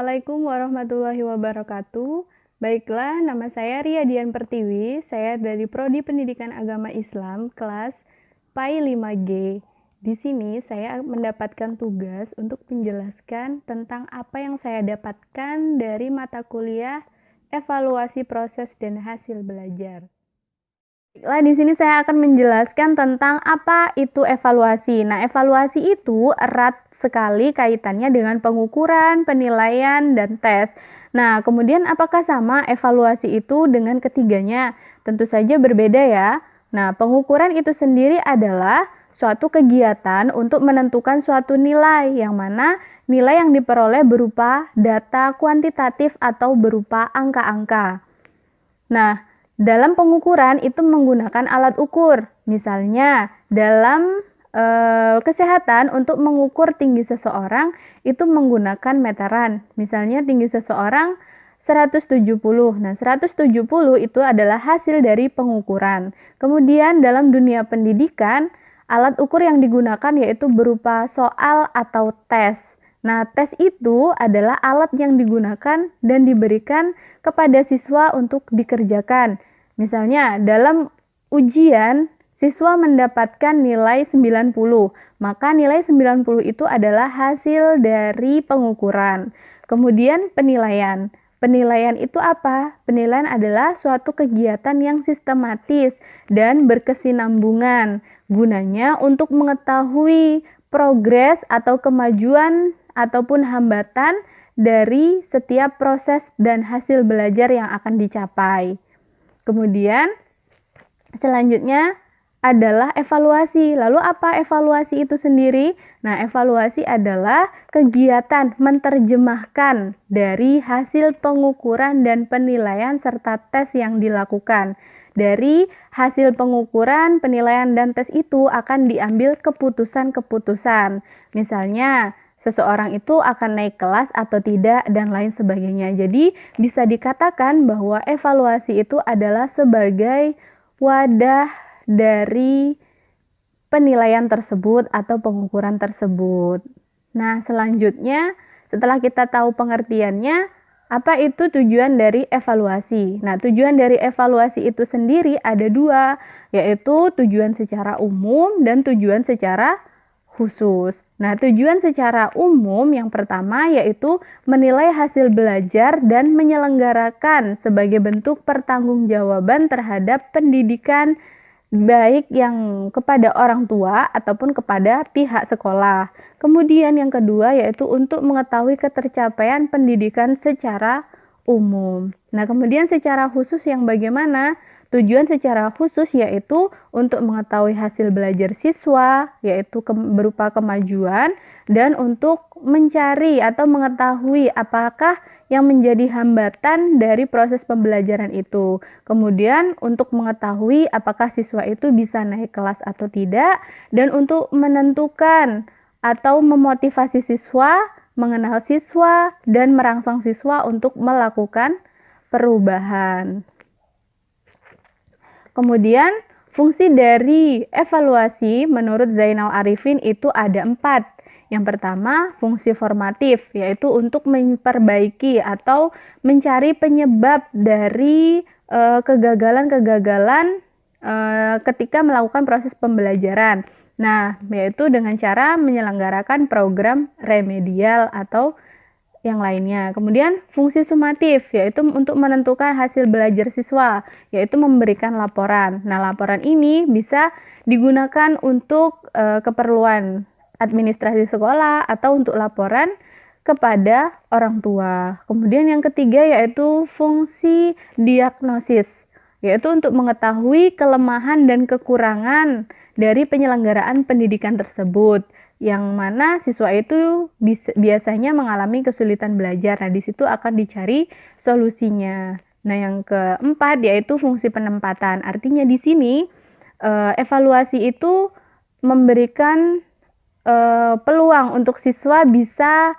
Assalamualaikum warahmatullahi wabarakatuh. Baiklah, nama saya Ria Dian Pertiwi. Saya dari Prodi Pendidikan Agama Islam kelas PAI 5G. Di sini saya mendapatkan tugas untuk menjelaskan tentang apa yang saya dapatkan dari mata kuliah evaluasi proses dan hasil belajar. Baiklah, di sini saya akan menjelaskan tentang apa itu evaluasi. Nah, evaluasi itu erat sekali kaitannya dengan pengukuran, penilaian, dan tes. Nah, kemudian apakah sama evaluasi itu dengan ketiganya? Tentu saja berbeda ya. Nah, pengukuran itu sendiri adalah suatu kegiatan untuk menentukan suatu nilai, yang mana nilai yang diperoleh berupa data kuantitatif atau berupa angka-angka. Nah, dalam pengukuran itu menggunakan alat ukur. Misalnya, dalam kesehatan untuk mengukur tinggi seseorang itu menggunakan meteran. Misalnya tinggi seseorang 170. Nah, 170 itu adalah hasil dari pengukuran. Kemudian dalam dunia pendidikan, alat ukur yang digunakan yaitu berupa soal atau tes. Nah, tes itu adalah alat yang digunakan dan diberikan kepada siswa untuk dikerjakan. Misalnya, dalam ujian, siswa mendapatkan nilai 90, maka nilai 90 itu adalah hasil dari pengukuran. Kemudian penilaian. Penilaian itu apa? Penilaian adalah suatu kegiatan yang sistematis dan berkesinambungan, gunanya untuk mengetahui progres atau kemajuan ataupun hambatan dari setiap proses dan hasil belajar yang akan dicapai. Kemudian selanjutnya adalah evaluasi. Lalu apa evaluasi itu sendiri? Nah, evaluasi adalah kegiatan menerjemahkan dari hasil pengukuran dan penilaian serta tes yang dilakukan. Dari hasil pengukuran, penilaian, dan tes itu akan diambil keputusan-keputusan. Misalnya, seseorang itu akan naik kelas atau tidak, dan lain sebagainya. Jadi, bisa dikatakan bahwa evaluasi itu adalah sebagai wadah dari penilaian tersebut atau pengukuran tersebut. Nah, selanjutnya setelah kita tahu pengertiannya, apa itu tujuan dari evaluasi? Nah, tujuan dari evaluasi itu sendiri ada dua, yaitu tujuan secara umum dan tujuan secara khusus. Nah, tujuan secara umum yang pertama yaitu menilai hasil belajar dan menyelenggarakan sebagai bentuk pertanggungjawaban terhadap pendidikan baik yang kepada orang tua ataupun kepada pihak sekolah. Kemudian yang kedua yaitu untuk mengetahui ketercapaian pendidikan secara umum. Nah, kemudian secara khusus yang bagaimana? Tujuan secara khusus yaitu untuk mengetahui hasil belajar siswa, yaitu berupa kemajuan, dan untuk mencari atau mengetahui apakah yang menjadi hambatan dari proses pembelajaran itu. Kemudian untuk mengetahui apakah siswa itu bisa naik kelas atau tidak, dan untuk menentukan atau memotivasi siswa, mengenal siswa, dan merangsang siswa untuk melakukan perubahan. Kemudian, fungsi dari evaluasi menurut Zainal Arifin itu ada 4. Yang pertama, fungsi formatif, yaitu untuk memperbaiki atau mencari penyebab dari kegagalan-kegagalan ketika melakukan proses pembelajaran. Nah, yaitu dengan cara menyelenggarakan program remedial atau yang lainnya. Kemudian fungsi sumatif, yaitu untuk menentukan hasil belajar siswa, yaitu memberikan laporan. Nah, laporan ini bisa digunakan untuk keperluan administrasi sekolah atau untuk laporan kepada orang tua. Kemudian yang ketiga yaitu fungsi diagnosis, yaitu untuk mengetahui kelemahan dan kekurangan dari penyelenggaraan pendidikan tersebut, yang mana siswa itu biasanya mengalami kesulitan belajar. Nah, di situ akan dicari solusinya. Nah, yang keempat yaitu fungsi penempatan. Artinya di sini evaluasi itu memberikan peluang untuk siswa bisa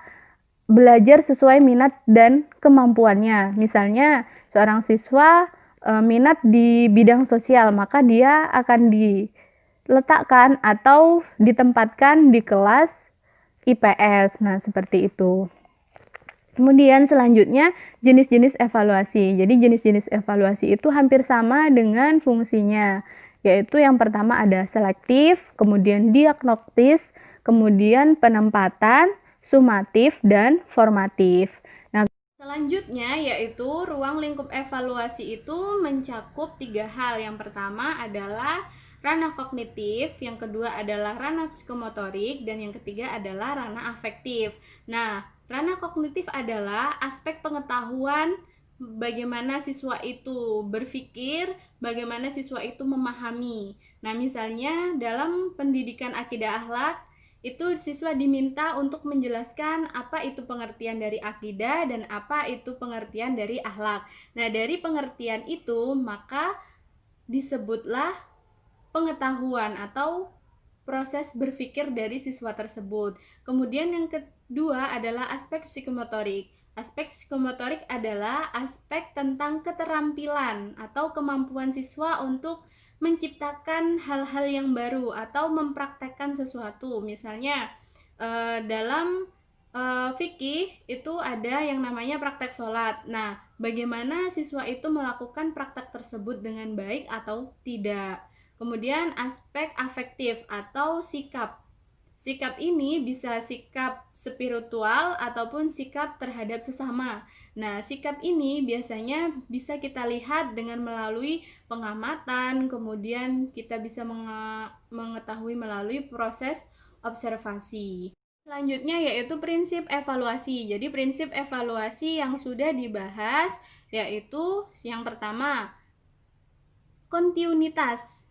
belajar sesuai minat dan kemampuannya. Misalnya, seorang siswa minat di bidang sosial, maka dia akan diletakkan atau ditempatkan di kelas IPS. Nah, seperti itu. Kemudian selanjutnya jenis-jenis evaluasi. Jadi jenis-jenis evaluasi itu hampir sama dengan fungsinya, yaitu yang pertama ada selektif, kemudian diagnostis, kemudian penempatan, sumatif, dan formatif. Nah, selanjutnya yaitu ruang lingkup evaluasi itu mencakup 3 hal. Yang pertama adalah ranah kognitif, yang kedua adalah ranah psikomotorik, dan yang ketiga adalah ranah afektif. Nah, ranah kognitif adalah aspek pengetahuan bagaimana siswa itu berpikir, bagaimana siswa itu memahami. Nah, misalnya dalam pendidikan akidah akhlak, itu siswa diminta untuk menjelaskan apa itu pengertian dari akidah dan apa itu pengertian dari akhlak. Nah, dari pengertian itu maka disebutlah pengetahuan atau proses berpikir dari siswa tersebut. Kemudian yang kedua adalah aspek psikomotorik. Aspek psikomotorik adalah aspek tentang keterampilan atau kemampuan siswa untuk menciptakan hal-hal yang baru atau mempraktekkan sesuatu. Misalnya dalam fikih itu ada yang namanya praktek sholat. Nah, bagaimana siswa itu melakukan praktek tersebut dengan baik atau tidak. Kemudian aspek afektif atau sikap. Sikap ini bisa sikap spiritual ataupun sikap terhadap sesama. Nah, sikap ini biasanya bisa kita lihat dengan melalui pengamatan, kemudian kita bisa mengetahui melalui proses observasi. Selanjutnya yaitu prinsip evaluasi. Jadi prinsip evaluasi yang sudah dibahas yaitu yang pertama, kontinuitas.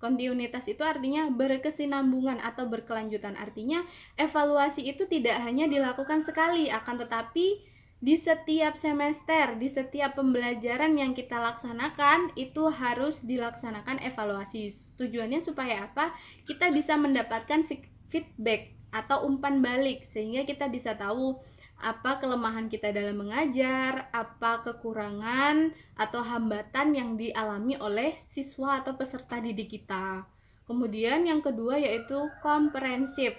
Kontinuitas itu artinya berkesinambungan atau berkelanjutan. Artinya evaluasi itu tidak hanya dilakukan sekali, akan tetapi di setiap semester, di setiap pembelajaran yang kita laksanakan itu harus dilaksanakan evaluasi. Tujuannya supaya apa? Kita bisa mendapatkan feedback atau umpan balik sehingga kita bisa tahu apa kelemahan kita dalam mengajar, apa kekurangan atau hambatan yang dialami oleh siswa atau peserta didik kita. Kemudian yang kedua yaitu komprehensif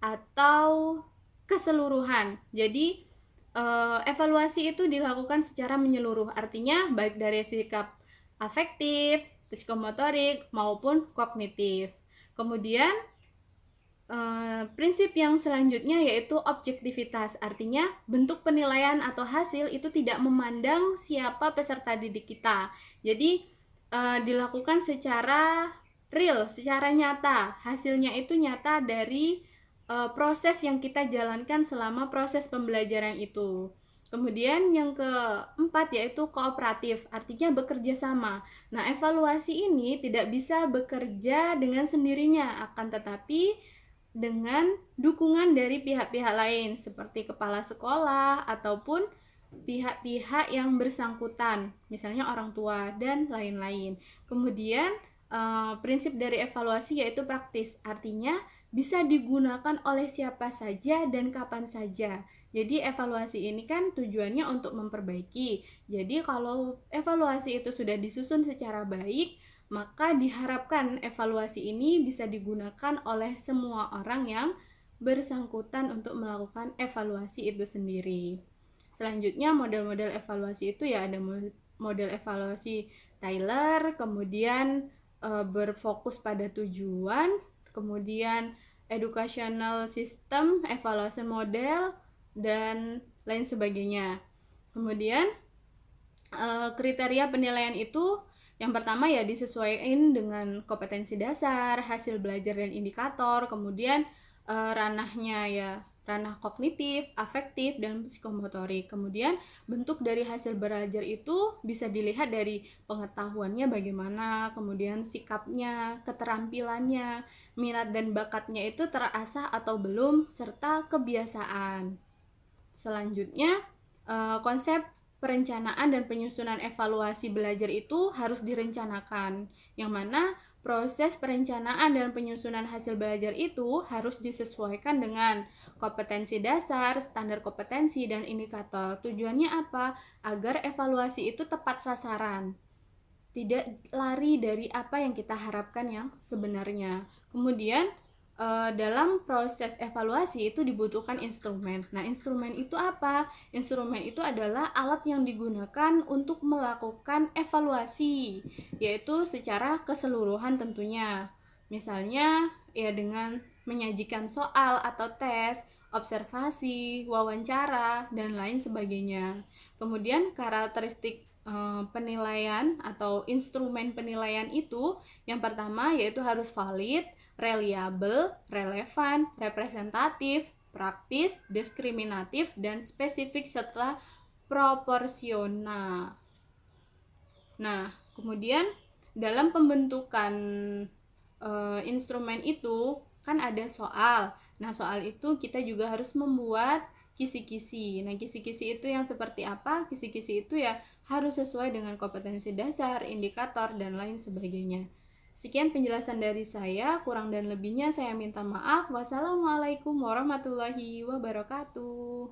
atau keseluruhan. Jadi evaluasi itu dilakukan secara menyeluruh, artinya baik dari sikap afektif, psikomotorik maupun kognitif. Kemudian prinsip yang selanjutnya yaitu objektivitas, artinya bentuk penilaian atau hasil itu tidak memandang siapa peserta didik kita. Jadi dilakukan secara real, secara nyata. Hasilnya itu nyata dari proses yang kita jalankan selama proses pembelajaran itu. Kemudian yang keempat yaitu kooperatif, artinya bekerja sama. Nah, evaluasi ini tidak bisa bekerja dengan sendirinya, akan tetapi dengan dukungan dari pihak-pihak lain seperti kepala sekolah ataupun pihak-pihak yang bersangkutan, misalnya orang tua dan lain-lain. Kemudian prinsip dari evaluasi yaitu praktis, artinya bisa digunakan oleh siapa saja dan kapan saja. Jadi evaluasi ini kan tujuannya untuk memperbaiki. Jadi kalau evaluasi itu sudah disusun secara baik, maka diharapkan evaluasi ini bisa digunakan oleh semua orang yang bersangkutan untuk melakukan evaluasi itu sendiri. Selanjutnya model-model evaluasi itu ya ada model evaluasi Tyler, kemudian berfokus pada tujuan, kemudian educational system, evaluation model, dan lain sebagainya. Kemudian kriteria penilaian itu yang pertama ya disesuaikan dengan kompetensi dasar, hasil belajar dan indikator, kemudian ranahnya ya ranah kognitif, afektif, dan psikomotorik. Kemudian bentuk dari hasil belajar itu bisa dilihat dari pengetahuannya bagaimana, kemudian sikapnya, keterampilannya, minat dan bakatnya itu terasah atau belum, serta kebiasaan. Selanjutnya, konsep perencanaan dan penyusunan evaluasi belajar itu harus direncanakan, yang mana proses perencanaan dan penyusunan hasil belajar itu harus disesuaikan dengan kompetensi dasar, standar kompetensi, dan indikator. Tujuannya apa? Agar evaluasi itu tepat sasaran, tidak lari dari apa yang kita harapkan yang sebenarnya. Kemudian dalam proses evaluasi itu dibutuhkan instrumen. Nah, instrumen itu apa? Instrumen itu adalah alat yang digunakan untuk melakukan evaluasi, yaitu secara keseluruhan tentunya. Misalnya, ya dengan menyajikan soal atau tes, observasi, wawancara, dan lain sebagainya. Kemudian karakteristik penilaian atau instrumen penilaian itu yang pertama yaitu harus valid, reliable, relevan, representatif, praktis, diskriminatif, dan spesifik serta proporsional. Nah, kemudian dalam pembentukan instrumen itu kan ada soal. Nah, soal itu kita juga harus membuat kisi-kisi. Nah, kisi-kisi itu yang seperti apa? Kisi-kisi itu ya harus sesuai dengan kompetensi dasar, indikator, dan lain sebagainya. Sekian penjelasan dari saya, kurang dan lebihnya saya minta maaf. Wassalamualaikum warahmatullahi wabarakatuh.